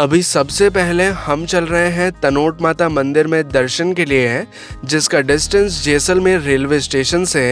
अभी सबसे पहले हम चल रहे हैं तनोट माता मंदिर में दर्शन के लिए, जिसका डिस्टेंस जैसलमेर रेलवे स्टेशन से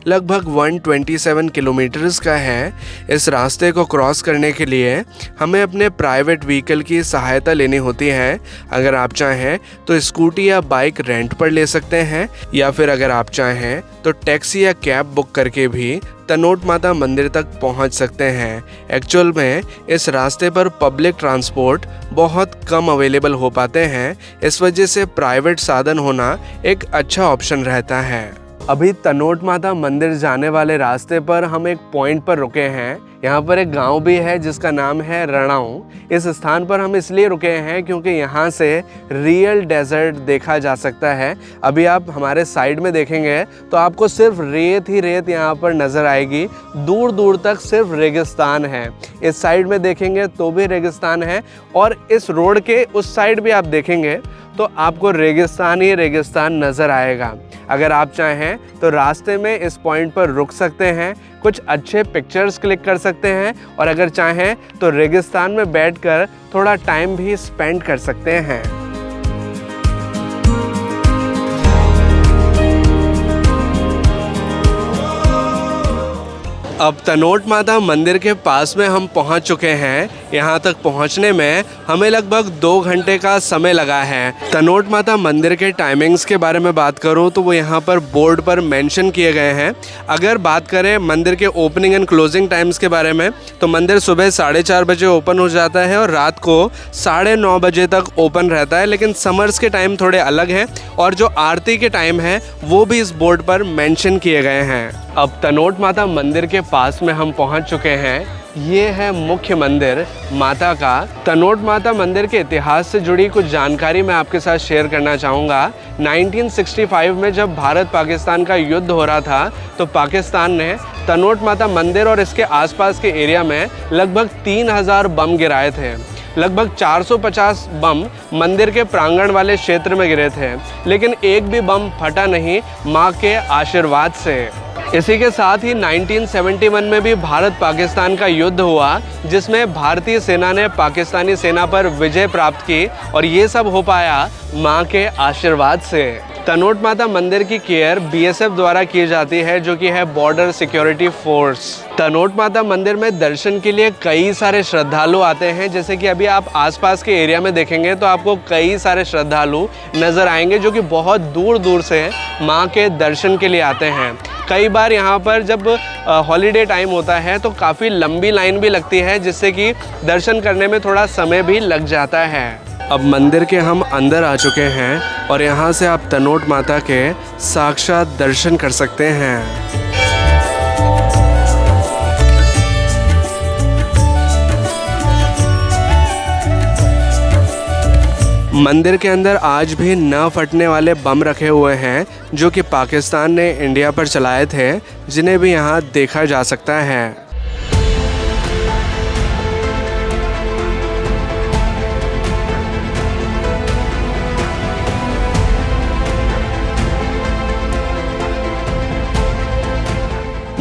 लगभग 127 किलोमीटर्स का है। इस रास्ते को क्रॉस करने के लिए हमें अपने प्राइवेट व्हीकल की सहायता लेनी होती है। अगर आप चाहें तो स्कूटी या बाइक रेंट पर ले सकते हैं, या फिर अगर आप चाहें तो टैक्सी या कैब बुक करके भी तनोट माता मंदिर तक पहुंच सकते हैं। एक्चुअल में इस रास्ते पर पब्लिक ट्रांसपोर्ट बहुत कम अवेलेबल हो पाते हैं, इस वजह से प्राइवेट साधन होना एक अच्छा ऑप्शन रहता है। अभी तनोट माता मंदिर जाने वाले रास्ते पर हम एक पॉइंट पर रुके हैं। यहाँ पर एक गांव भी है जिसका नाम है रणाऊ। इस स्थान पर हम इसलिए रुके हैं क्योंकि यहाँ से रियल डेजर्ट देखा जा सकता है। अभी आप हमारे साइड में देखेंगे तो आपको सिर्फ रेत ही रेत यहाँ पर नज़र आएगी, दूर दूर तक सिर्फ रेगिस्तान है। इस साइड में देखेंगे तो भी रेगिस्तान है, और इस रोड के उस साइड भी आप देखेंगे तो आपको रेगिस्तान ही रेगिस्तान नज़र आएगा। अगर आप चाहें तो रास्ते में इस पॉइंट पर रुक सकते हैं, कुछ अच्छे पिक्चर्स क्लिक कर सकते हैं, और अगर चाहें तो रेगिस्तान में बैठकर थोड़ा टाइम भी स्पेंड कर सकते हैं। अब तनोट माता मंदिर के पास में हम पहुंच चुके हैं। यहाँ तक पहुंचने में हमें लगभग 2 घंटे का समय लगा है। तनोट माता मंदिर के टाइमिंग्स के बारे में बात करूँ तो वो यहाँ पर बोर्ड पर मेंशन किए गए हैं। अगर बात करें मंदिर के ओपनिंग एंड क्लोजिंग टाइम्स के बारे में तो मंदिर सुबह 4:30 बजे ओपन हो जाता है और रात को 9:30 बजे तक ओपन रहता है, लेकिन समर्स के टाइम थोड़े अलग हैं, और जो आरती के टाइम है वो भी इस बोर्ड पर मेंशन किए गए हैं। अब तनोट माता मंदिर के पास में हम पहुंच चुके हैं। ये है मुख्य मंदिर माता का। तनोट माता मंदिर के इतिहास से जुड़ी कुछ जानकारी मैं आपके साथ शेयर करना चाहूँगा। 1965 में जब भारत पाकिस्तान का युद्ध हो रहा था तो पाकिस्तान ने तनोट माता मंदिर और इसके आसपास के एरिया में लगभग 3000 बम गिराए थे। लगभग 450 बम मंदिर के प्रांगण वाले क्षेत्र में गिरे थे, लेकिन एक भी बम फटा नहीं, माँ के आशीर्वाद से। इसी के साथ ही 1971 में भी भारत पाकिस्तान का युद्ध हुआ, जिसमें भारतीय सेना ने पाकिस्तानी सेना पर विजय प्राप्त की, और ये सब हो पाया माँ के आशीर्वाद से। तनोट माता मंदिर की केयर BSF द्वारा की जाती है, जो कि है बॉर्डर सिक्योरिटी फोर्स। तनोट माता मंदिर में दर्शन के लिए कई सारे श्रद्धालु आते हैं। जैसे कि अभी आप आसपास के एरिया में देखेंगे तो आपको कई सारे श्रद्धालु नज़र आएंगे जो कि बहुत दूर दूर से माँ के दर्शन के लिए आते हैं। कई बार यहाँ पर जब हॉलीडे टाइम होता है तो काफ़ी लंबी लाइन भी लगती है, जिससे कि दर्शन करने में थोड़ा समय भी लग जाता है। अब मंदिर के हम अंदर आ चुके हैं और यहाँ से आप तनोट माता के साक्षात दर्शन कर सकते हैं। मंदिर के अंदर आज भी न फटने वाले बम रखे हुए हैं, जो कि पाकिस्तान ने इंडिया पर चलाए थे, जिन्हें भी यहाँ देखा जा सकता है।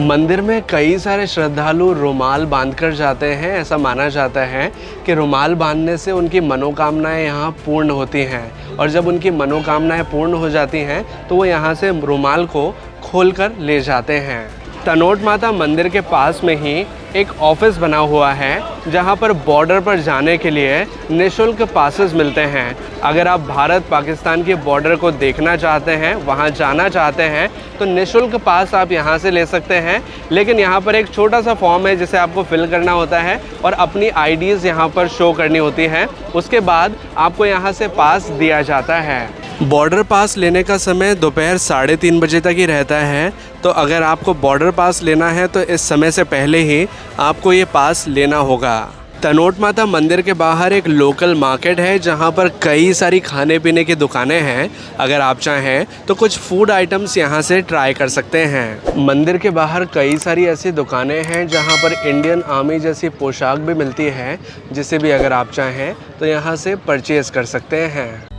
मंदिर में कई सारे श्रद्धालु रुमाल बांधकर जाते हैं। ऐसा माना जाता है कि रुमाल बांधने से उनकी मनोकामनाएं यहाँ पूर्ण होती हैं, और जब उनकी मनोकामनाएं पूर्ण हो जाती हैं तो वो यहाँ से रुमाल को खोलकर ले जाते हैं। तनोट माता मंदिर के पास में ही एक ऑफिस बना हुआ है, जहां पर बॉर्डर पर जाने के लिए निःशुल्क पासेस मिलते हैं। अगर आप भारत पाकिस्तान के बॉर्डर को देखना चाहते हैं, वहां जाना चाहते हैं, तो निःशुल्क पास आप यहां से ले सकते हैं। लेकिन यहां पर एक छोटा सा फॉर्म है जिसे आपको फिल करना होता है, और अपनी IDs यहां पर शो करनी होती है। उसके बाद आपको यहां से पास दिया जाता है। बॉर्डर पास लेने का समय दोपहर 3:30 बजे तक ही रहता है, तो अगर आपको बॉर्डर पास लेना है तो इस समय से पहले ही आपको ये पास लेना होगा। तनोट माता मंदिर के बाहर एक लोकल मार्केट है, जहाँ पर कई सारी खाने पीने की दुकानें हैं। अगर आप चाहें तो कुछ फूड आइटम्स यहाँ से ट्राई कर सकते हैं। मंदिर के बाहर कई सारी ऐसी दुकानें हैं जहाँ पर इंडियन आर्मी जैसी पोशाक भी मिलती है, जिसे भी अगर आप चाहें तो यहाँ से परचेज़ कर सकते हैं।